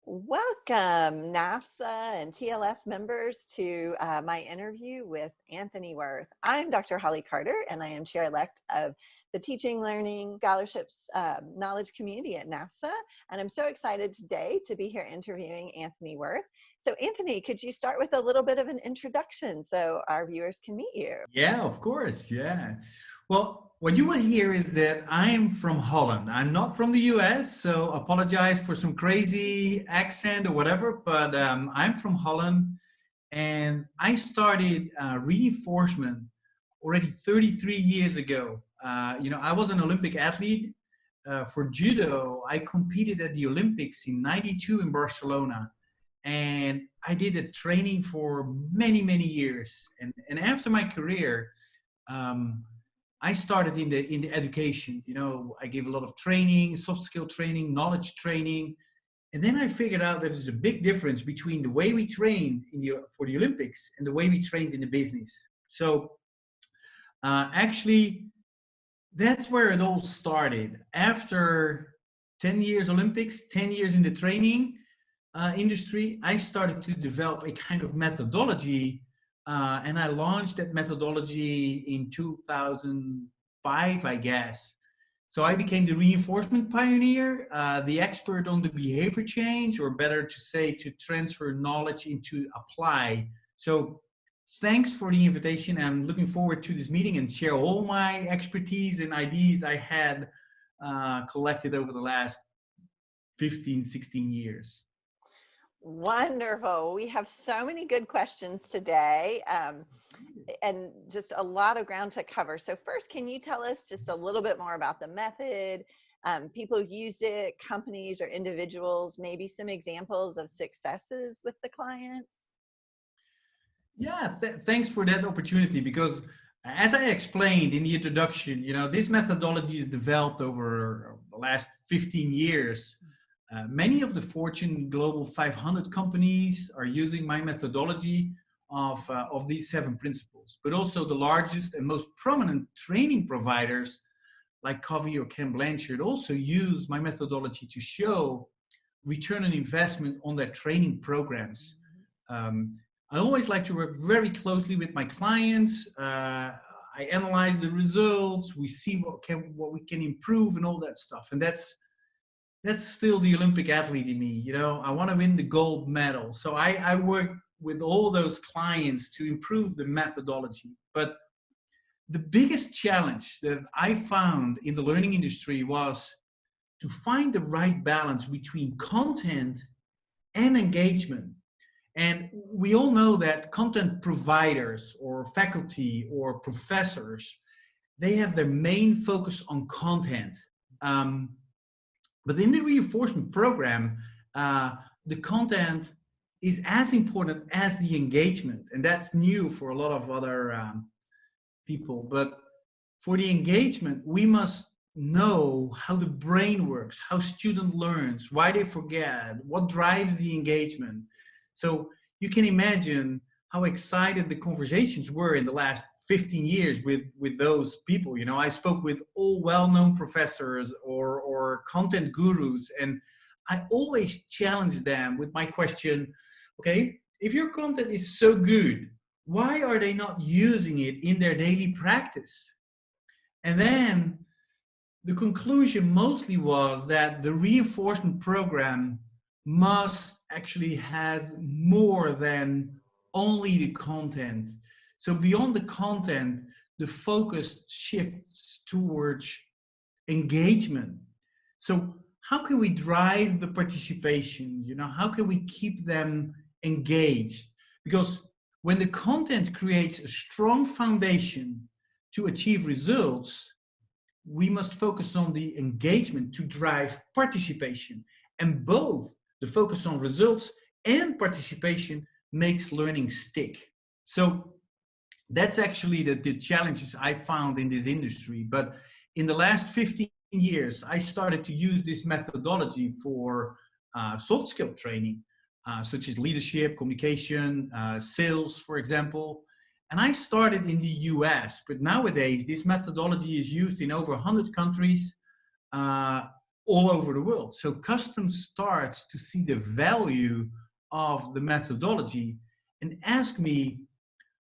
Welcome, NAFSA and TLS members, to my interview with Anthonie Wurth. I'm Dr. Holly Carter, and I am chair-elect of the Teaching, Learning, Scholarships Knowledge Community at NAFSA. And I'm so excited today to be here interviewing Anthonie Wurth. So Anthonie, could you start with a little bit of an introduction so our viewers can meet you? Yeah, of course. Yeah. Well, what you will hear is that I'm from Holland. I'm not from the US, so apologize for some crazy accent or whatever, but I'm from Holland and I started reinforcement already 33 years ago. I was an Olympic athlete for judo. I competed at the Olympics in '92 in Barcelona and I did a training for many, many years. And after my career, um, I started in the education. I gave a lot of training, soft skill training, knowledge training, and then I figured out that there's a big difference between the way we train for the Olympics and the way we trained in the business. So actually, that's where it all started. After 10 years Olympics, 10 years in the training industry, I started to develop a kind of methodology, and I launched that methodology in 2005, I guess. So I became the reinforcement pioneer, the expert on the behavior change, or better to say, to transfer knowledge into apply. So thanks for the invitation. I'm looking forward to this meeting and share all my expertise and ideas I had collected over the last 15, 16 years. Wonderful. We have so many good questions today, and just a lot of ground to cover. So first, can you tell us just a little bit more about the method, people who've used it, companies or individuals, maybe some examples of successes with the clients? Yeah, thanks for that opportunity because as I explained in the introduction, this methodology is developed over the last 15 years. Many of the Fortune Global 500 companies are using my methodology of these 7 principles, but also the largest and most prominent training providers like Covey or Ken Blanchard also use my methodology to show return on investment on their training programs. I always like to work very closely with my clients. I analyze the results. We see what we can improve and all that stuff. And that's still the Olympic athlete in me. I want to win the gold medal. So I work with all those clients to improve the methodology. But the biggest challenge that I found in the learning industry was to find the right balance between content and engagement. And we all know that content providers or faculty or professors, they have their main focus on content. But in the reinforcement program, the content is as important as the engagement. And that's new for a lot of other people. But for the engagement, we must know how the brain works, how student learns, why they forget, what drives the engagement. So you can imagine how excited the conversations were in the last 15 years with those people. I spoke with all well-known professors or content gurus, and I always challenge them with my question, okay, if your content is so good, why are they not using it in their daily practice? And then the conclusion mostly was that the reinforcement program must actually has more than only the content. So beyond the content, the focus shifts towards engagement. So how can we drive the participation? How can we keep them engaged? Because when the content creates a strong foundation to achieve results, we must focus on the engagement to drive participation. And both the focus on results and participation makes learning stick. So that's actually the challenges I found in this industry. But in the last 15 years, I started to use this methodology for soft skill training, such as leadership, communication, sales, for example. And I started in the US, but nowadays this methodology is used in over 100 countries. all over the world. So customs starts to see the value of the methodology and ask me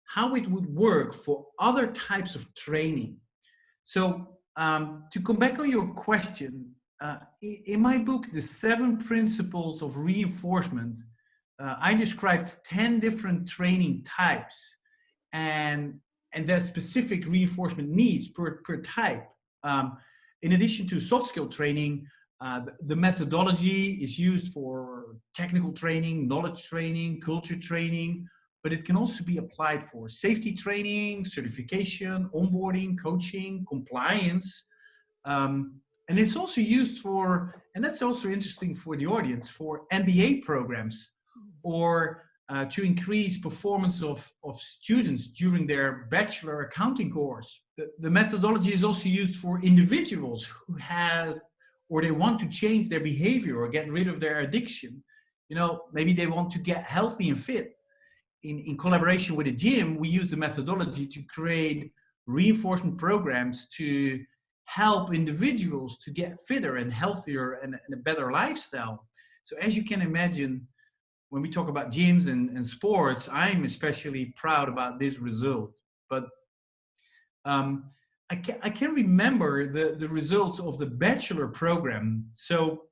how it would work for other types of training. So to come back on your question, in my book, The 7 Principles of Reinforcement, I described 10 different training types and their specific reinforcement needs per type. In addition to soft skill training, the methodology is used for technical training, knowledge training, culture training, but it can also be applied for safety training, certification, onboarding, coaching, compliance. And it's also used for, and that's also interesting for the audience, for MBA programs or to increase performance of students during their bachelor accounting course. The methodology is also used for individuals who have or they want to change their behavior or get rid of their addiction. You know, maybe they want to get healthy and fit. In collaboration with a gym, we use the methodology to create reinforcement programs to help individuals to get fitter and healthier and a better lifestyle. So as you can imagine, when we talk about gyms and sports, I'm especially proud about this result. But I can remember the results of the bachelor program. So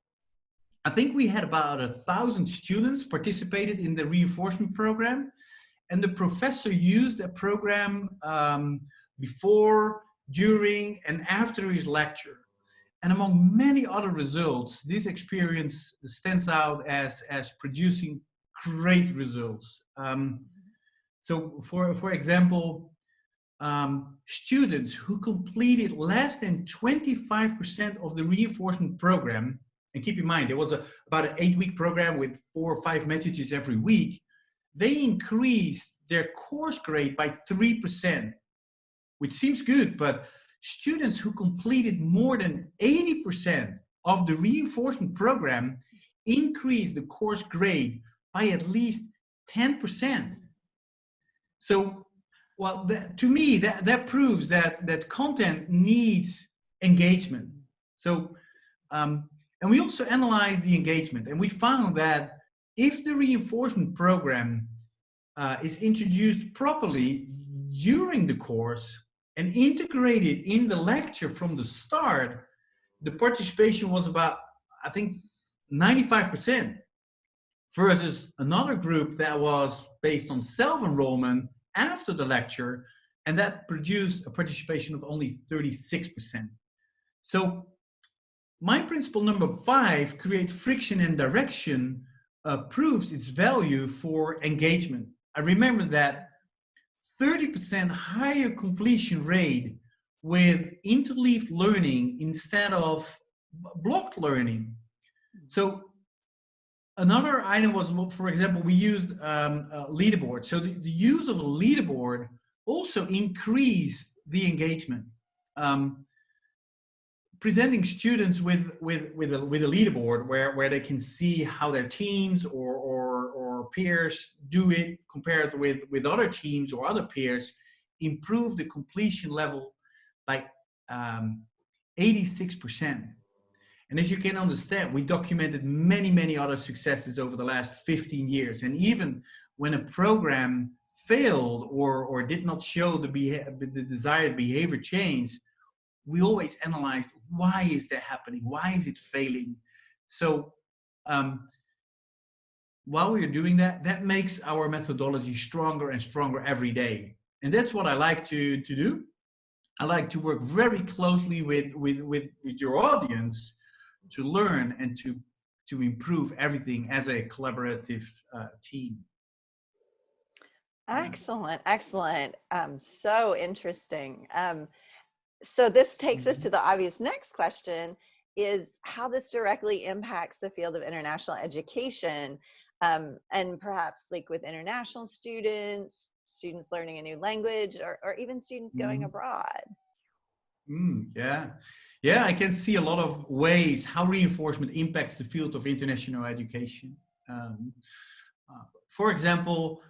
I think we had about 1,000 students participated in the reinforcement program, and the professor used that program before, during, and after his lecture. And among many other results, this experience stands out as producing great results. So for example, students who completed less than 25% of the reinforcement program, and keep in mind, there was about an 8-week program with 4 or 5 messages every week, they increased their course grade by 3%, which seems good, but students who completed more than 80% of the reinforcement program increased the course grade by at least 10%. So, well, to me, that proves that content needs engagement. So, and we also analyzed the engagement, and we found that if the reinforcement program is introduced properly during the course and integrated in the lecture from the start, the participation was about, I think, 95%, versus another group that was based on self-enrollment after the lecture, and that produced a participation of only 36%. So my principle number 5, create friction and direction, proves its value for engagement. I remember that 30% higher completion rate with interleaved learning instead of blocked learning. So another item was, for example, we used a leaderboard. So the use of a leaderboard also increased the engagement. Presenting students with a leaderboard where they can see how their teams or peers do it compared with other teams or other peers, improve the completion level by 86%. And as you can understand, we documented many other successes over the last 15 years. And even when a program failed or did not show the desired behavior change, we always analyzed, why is that happening? Why is it failing? So while we're doing that, that makes our methodology stronger and stronger every day. And that's what I like to do. I like to work very closely with your audience to learn and to improve everything as a collaborative team. Excellent. So interesting. So this takes us to the obvious next question, is how this directly impacts the field of international education, and perhaps like with international students learning a new language, or even students going abroad. Yeah, I can see a lot of ways how reinforcement impacts the field of international education. For example,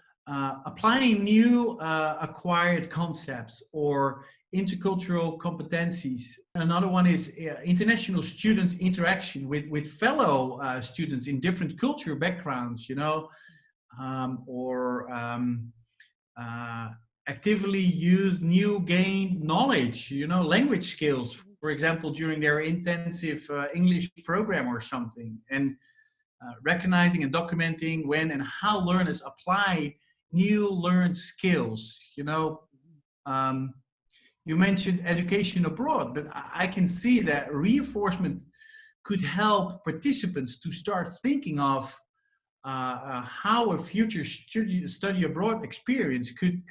applying new acquired concepts or intercultural competencies. Another one is international students' interaction with fellow students in different cultural backgrounds, or actively use new gained knowledge, language skills, for example, during their intensive English program or something, and recognizing and documenting when and how learners apply new learned skills. You mentioned education abroad, but I can see that reinforcement could help participants to start thinking of how a future study abroad experience could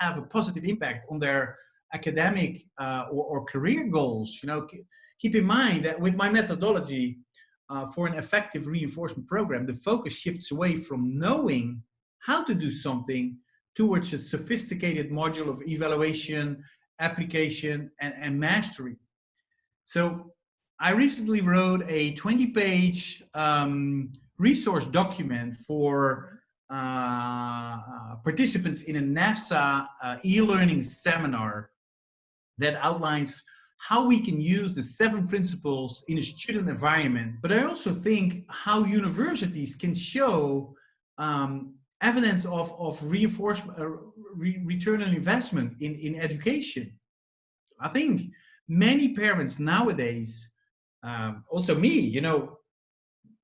have a positive impact on their academic or career goals. Keep in mind that with my methodology for an effective reinforcement program, the focus shifts away from knowing how to do something towards a sophisticated module of evaluation, application, and mastery. So I recently wrote a 20-page resource document for participants in a NAFSA e-learning seminar that outlines how we can use the 7 principles in a student environment. But I also think how universities can show evidence of reinforcement, return on investment in education. I think many parents nowadays, also me,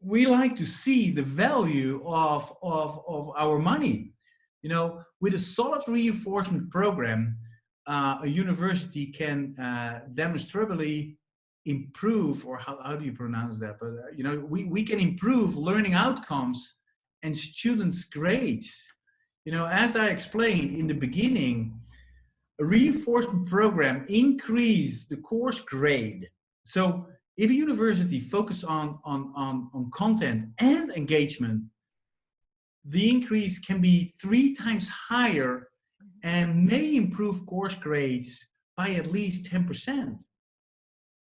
we like to see the value of our money. With a solid reinforcement program, a university can demonstrably improve, or how do you pronounce that? But we can improve learning outcomes and students' grades. As I explained in the beginning, a reinforcement program increase the course grade. So if a university focuses on content and engagement, the increase can be 3 times higher and may improve course grades by at least 10%.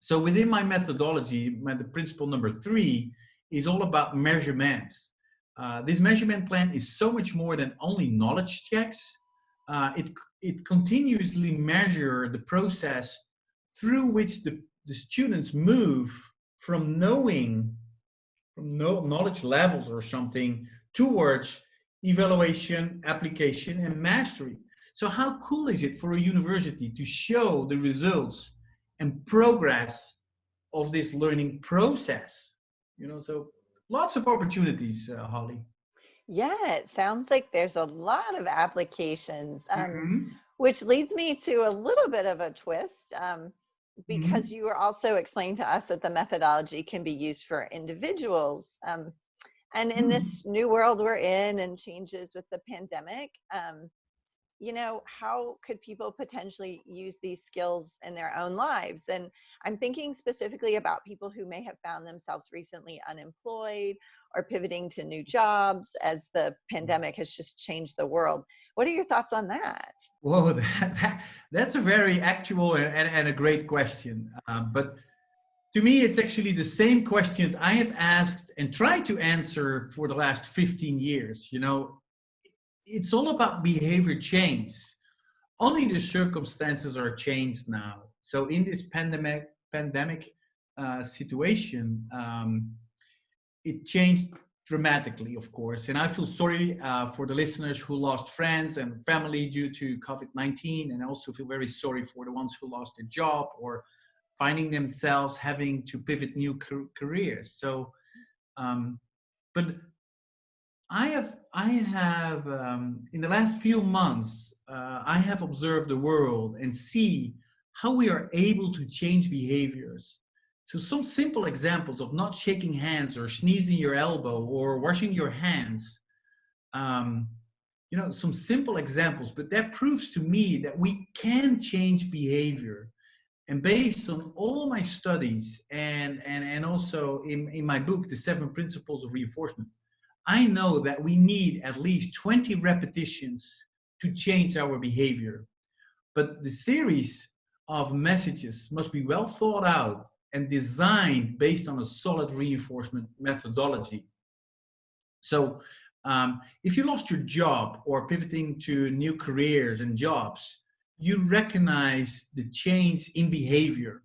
So within my methodology, the principle number 3 is all about measurements. This measurement plan is so much more than only knowledge checks. It continuously measures the process through which the students move from knowledge levels or something towards evaluation, application, and mastery. So how cool is it for a university to show the results and progress of this learning process? So lots of opportunities, Holly. Yeah, it sounds like there's a lot of applications, which leads me to a little bit of a twist, because you were also explaining to us that the methodology can be used for individuals. And in this new world we're in and changes with the pandemic, how could people potentially use these skills in their own lives? And I'm thinking specifically about people who may have found themselves recently unemployed or pivoting to new jobs as the pandemic has just changed the world. What are your thoughts on that? Whoa, that's a very actual and a great question. But to me, it's actually the same question I have asked and tried to answer for the last 15 years. It's all about behavior change. Only the circumstances are changed now. So in this pandemic situation, it changed dramatically, of course. And I feel sorry for the listeners who lost friends and family due to COVID-19, and I also feel very sorry for the ones who lost their job or finding themselves having to pivot new careers. So, but I have in the last few months, I have observed the world and see how we are able to change behaviors. So some simple examples of not shaking hands or sneezing your elbow or washing your hands, some simple examples, but that proves to me that we can change behavior. And based on all my studies and also in my book, The 7 Principles of Reinforcement, I know that we need at least 20 repetitions to change our behavior. But the series of messages must be well thought out and designed based on a solid reinforcement methodology. So If you lost your job or pivoting to new careers and jobs, you recognize the change in behavior.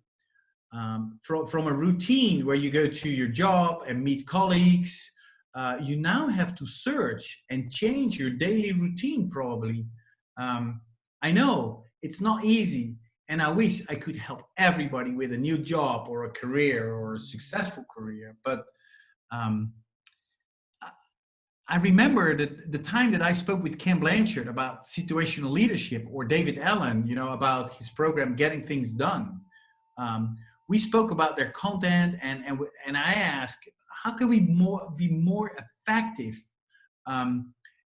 From a routine where you go to your job and meet colleagues, you now have to search and change your daily routine probably. I know it's not easy, and I wish I could help everybody with a new job or a career or a successful career. But I remember that the time that I spoke with Ken Blanchard about situational leadership, or David Allen, about his program Getting Things Done. We spoke about their content, and I asked, how can we be more effective?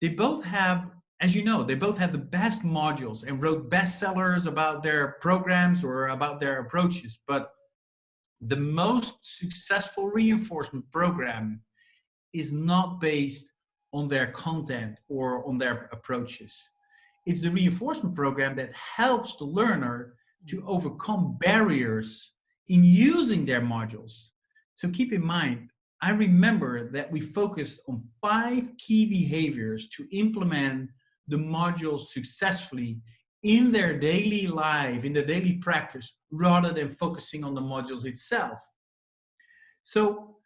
They both have, as you know, they both have the best modules and wrote bestsellers about their programs or about their approaches. But the most successful reinforcement program is not based on their content or on their approaches. It's the reinforcement program that helps the learner to overcome barriers in using their modules. So keep in mind, I remember that we focused on 5 key behaviors to implement the modules successfully in their daily life, in their daily practice, rather than focusing on the modules itself. So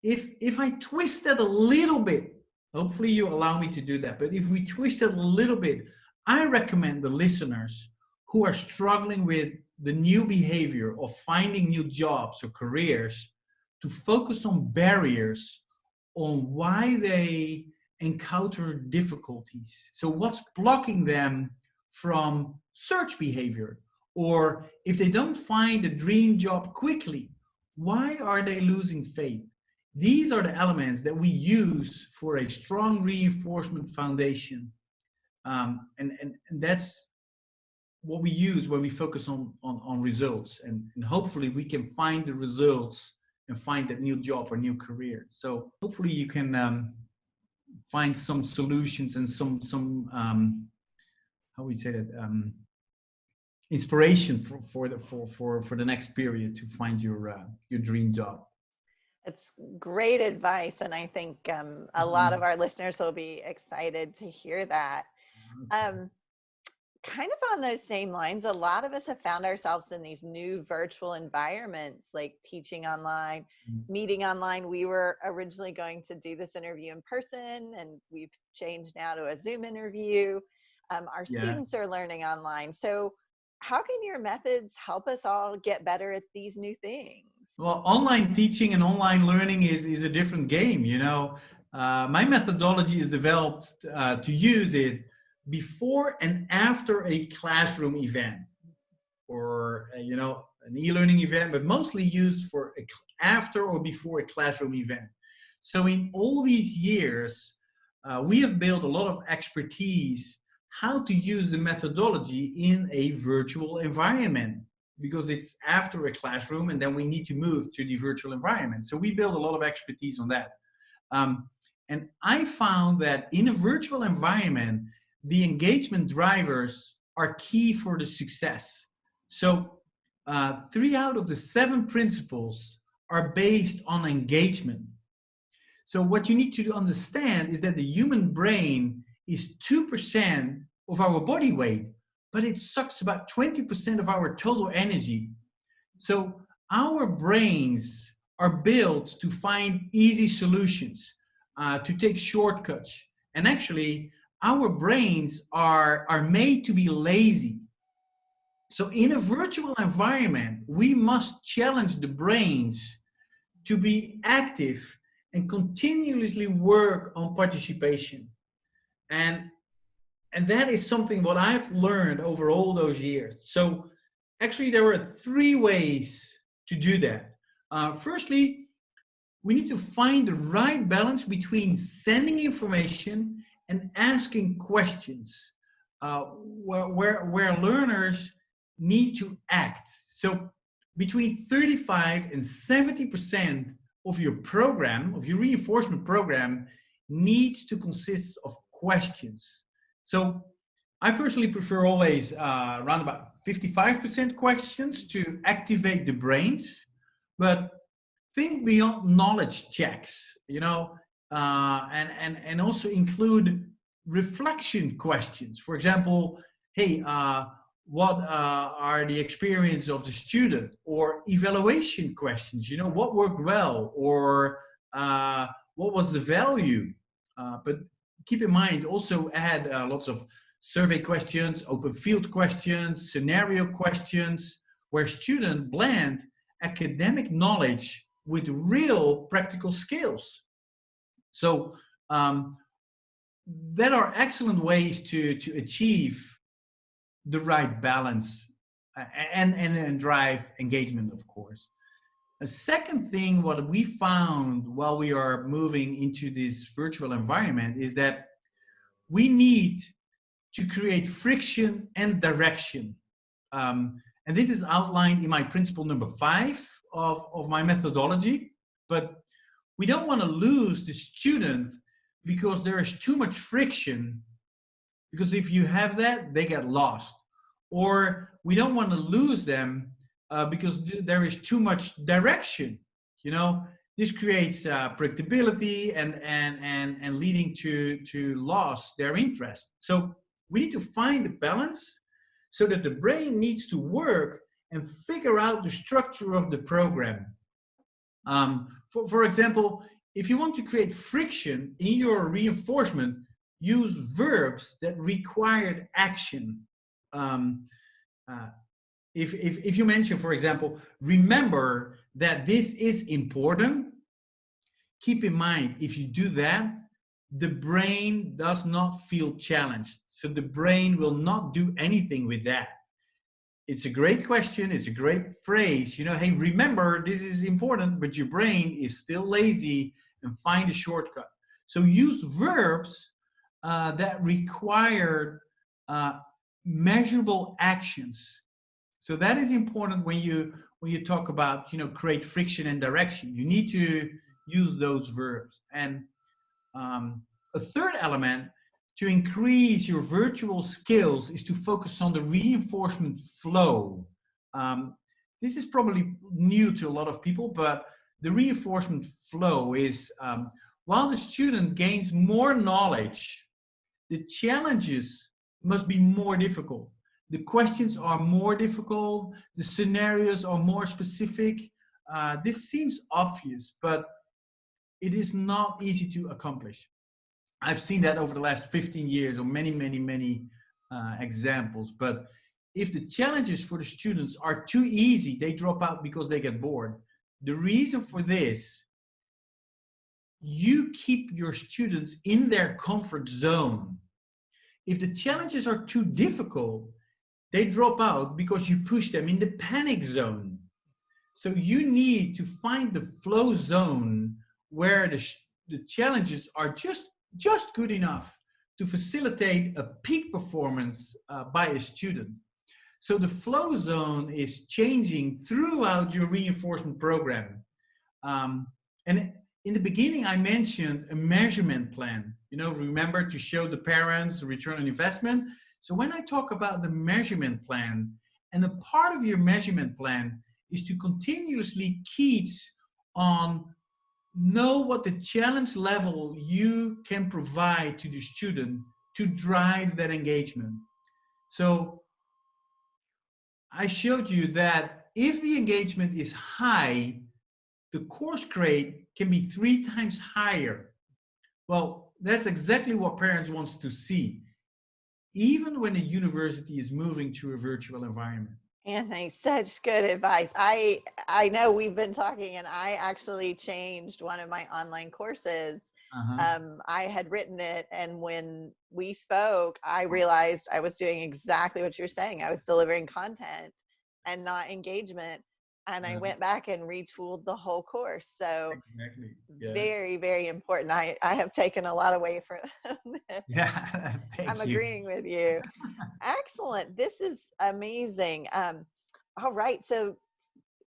if I twist that a little bit, hopefully you allow me to do that, but if we twist it a little bit, I recommend the listeners who are struggling with the new behavior of finding new jobs or careers to focus on barriers, on why they encounter difficulties. So what's blocking them from search behavior? Or if they don't find a dream job quickly, why are they losing faith? These are the elements that we use for a strong reinforcement foundation. And that's what we use when we focus on results. And hopefully we can find the results and find that new job or new career. So hopefully you can find some solutions and some how would you say that, inspiration for the next period to find your dream job. It's great advice, and I think a lot of our listeners will be excited to hear that. Kind of on those same lines, a lot of us have found ourselves in these new virtual environments, like teaching online, meeting online. We were originally going to do this interview in person, and we've changed now to a Zoom interview. Our students are learning online. So how can your methods help us all get better at these new things? Well, online teaching and online learning is a different game. My methodology is developed to use it before and after a classroom event, or an e-learning event, but mostly used for after or before a classroom event. So in all these years, we have built a lot of expertise how to use the methodology in a virtual environment, because it's after a classroom and then we need to move to the virtual environment. So we build a lot of expertise on that. And I found that in a virtual environment, the engagement drivers are key for the success. So 3 out of the 7 principles are based on engagement. So what you need to understand is that the human brain is 2% of our body weight, but it sucks about 20% of our total energy. So our brains are built to find easy solutions, to take shortcuts. And actually, our brains are made to be lazy. So in a virtual environment, we must challenge the brains to be active and continuously work on participation. And that is something what I've learned over all those years. So actually, there are 3 ways to do that. Firstly, we need to find the right balance between sending information and asking questions, where learners need to act. So between 35 and 70% of your program, of your reinforcement program, needs to consist of questions. So I personally prefer always around about 55% questions to activate the brains, but think beyond knowledge checks. and also include reflection questions. For example, hey, what are the experience of the student, or evaluation questions, what worked well, or what was the value. But keep in mind, also add lots of survey questions, open field questions, scenario questions, where students blend academic knowledge with real practical skills. So that are excellent ways to achieve the right balance and drive engagement, of course. A second thing, what we found while we are moving into this virtual environment, is that we need to create friction and direction. And this is outlined in my principle number 5 of my methodology. But we don't want to lose the student because there is too much friction, because if you have that, they get lost. Or we don't want to lose them because there is too much direction. This creates predictability and leading to loss their interest. So we need to find the balance so that the brain needs to work and figure out the structure of the program. For example, if you want to create friction in your reinforcement, use verbs that require action. If you mention, for example, remember that this is important, keep in mind, if you do that, the brain does not feel challenged. So the brain will not do anything with that. It's a great question. It's a great phrase. Hey, remember, this is important, but your brain is still lazy and find a shortcut. So use verbs that require measurable actions. So that is important when you talk about, create friction and direction. You need to use those verbs. And a third element to increase your virtual skills is to focus on the reinforcement flow. This is probably new to a lot of people, but the reinforcement flow is while the student gains more knowledge, the challenges must be more difficult. The questions are more difficult. The scenarios are more specific. This seems obvious, but it is not easy to accomplish. I've seen that over the last 15 years, or many examples. But if the challenges for the students are too easy, they drop out because they get bored. The reason for this, you keep your students in their comfort zone. If the challenges are too difficult, they drop out because you push them in the panic zone. So you need to find the flow zone where the challenges are just good enough to facilitate a peak performance by a student. So the flow zone is changing throughout your reinforcement program. And in the beginning, I mentioned a measurement plan. Remember to show the parents return on investment. So when I talk about the measurement plan, and a part of your measurement plan is to continuously teach on know what the challenge level you can provide to the student to drive that engagement. So I showed you that if the engagement is high, the course grade can be 3 times higher. Well, that's exactly what parents want to see, even when a university is moving to a virtual environment. Anthony, such good advice. I know we've been talking, and I actually changed one of my online courses. I had written it, and when we spoke, I realized I was doing exactly what you're saying. I was delivering content and not engagement. And I went back and retooled the whole course. So exactly. Yeah. Very, very important. I have taken a lot away from this. Yeah, I'm agreeing with you. Excellent. This is amazing. All right. So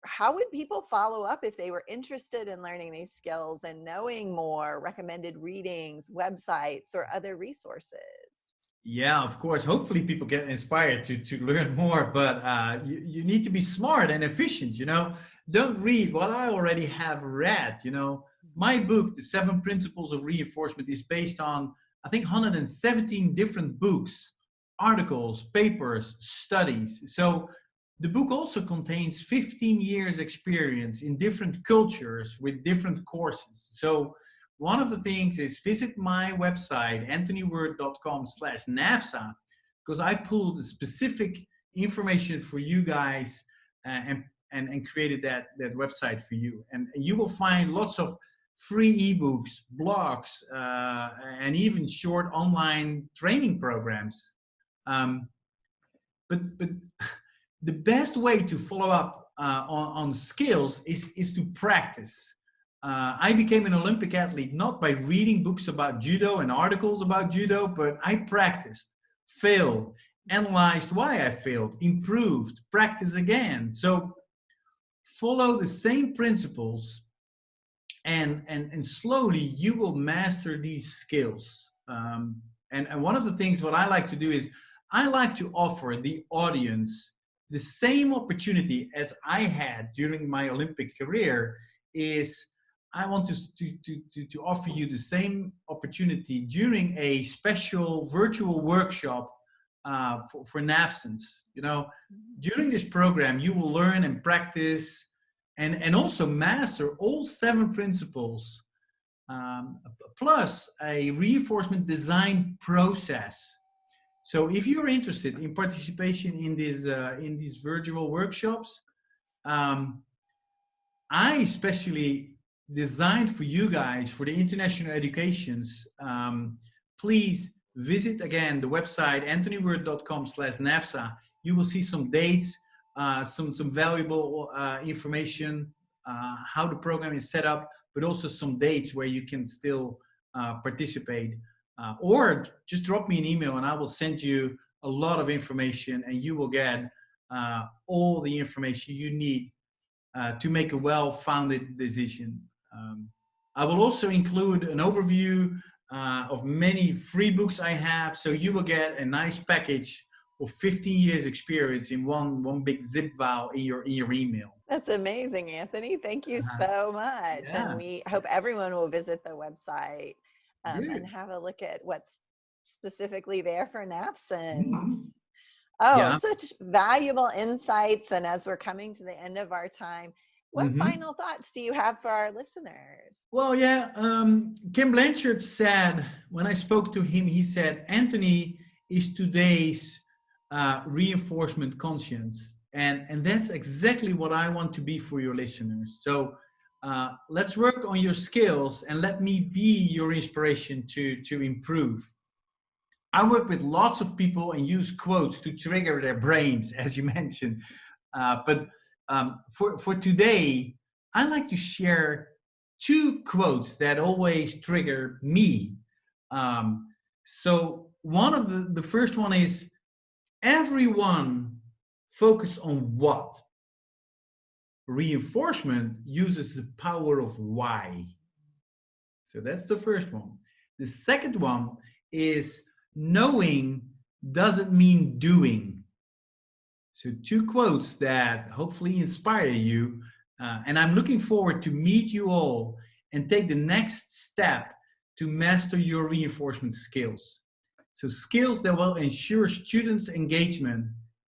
how would people follow up if they were interested in learning these skills and knowing more? Recommended readings, websites, or other resources? Yeah, of course. Hopefully people get inspired to learn more, but you need to be smart and efficient, Don't read what I already have read, my book, The 7 Principles of Reinforcement, is based on, I think, 117 different books, articles, papers, studies. So the book also contains 15 years experience in different cultures with different courses. So one of the things is visit my website, anthoniewurth.com/NAFSA, because I pulled specific information for you guys and created that website for you. And you will find lots of free ebooks, blogs, and even short online training programs. But the best way to follow up on skills is to practice. I became an Olympic athlete not by reading books about judo and articles about judo, but I practiced, failed, analyzed why I failed, improved, practice again. So follow the same principles, and slowly you will master these skills. And one of the things what I like to do is I like to offer the audience the same opportunity as I had during my Olympic career. Is I want to offer you the same opportunity during a special virtual workshop for NAFSAs. You know, during this program, you will learn and practice and also master all 7 principles, plus a reinforcement design process. So if you're interested in participation in these virtual workshops, I especially designed for you guys for the international educations. Please visit again the website anthoniewurth.com/NAFSA. You will see some dates, some valuable information, how the program is set up, but also some dates where you can still participate. Or just drop me an email and I will send you a lot of information, and you will get all the information you need to make a well-founded decision. I will also include an overview of many free books I have, so you will get a nice package of 15 years experience in one big zip file in your email. That's amazing, Anthony. Thank you so much. Yeah. And we hope everyone will visit the website and have a look at what's specifically there for NAFSAs. Oh, such valuable insights. And as we're coming to the end of our time, what final thoughts do you have for our listeners? Well, yeah, Kim Blanchard said, when I spoke to him, he said, Anthony is today's reinforcement conscience. And that's exactly what I want to be for your listeners. So let's work on your skills and let me be your inspiration to improve. I work with lots of people and use quotes to trigger their brains, as you mentioned. But for today, I like to share 2 quotes that always trigger me. So one of the first one is, everyone focus on what. Reinforcement uses the power of why. So that's the first one. The second one is, knowing doesn't mean doing. So 2 quotes that hopefully inspire you. And I'm looking forward to meet you all and take the next step to master your reinforcement skills. So skills that will ensure students' engagement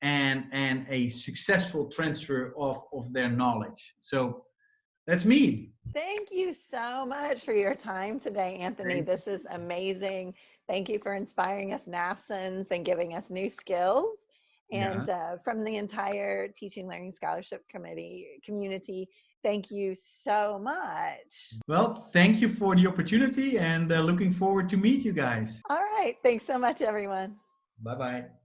and a successful transfer of their knowledge. So let's meet. Thank you so much for your time today, Anthony. This is amazing. Thank you for inspiring us NAFSAs and giving us new skills. And from the entire Teaching Learning Scholarship community, thank you so much. Well, thank you for the opportunity, and looking forward to meet you guys. All right. Thanks so much, everyone. Bye-bye.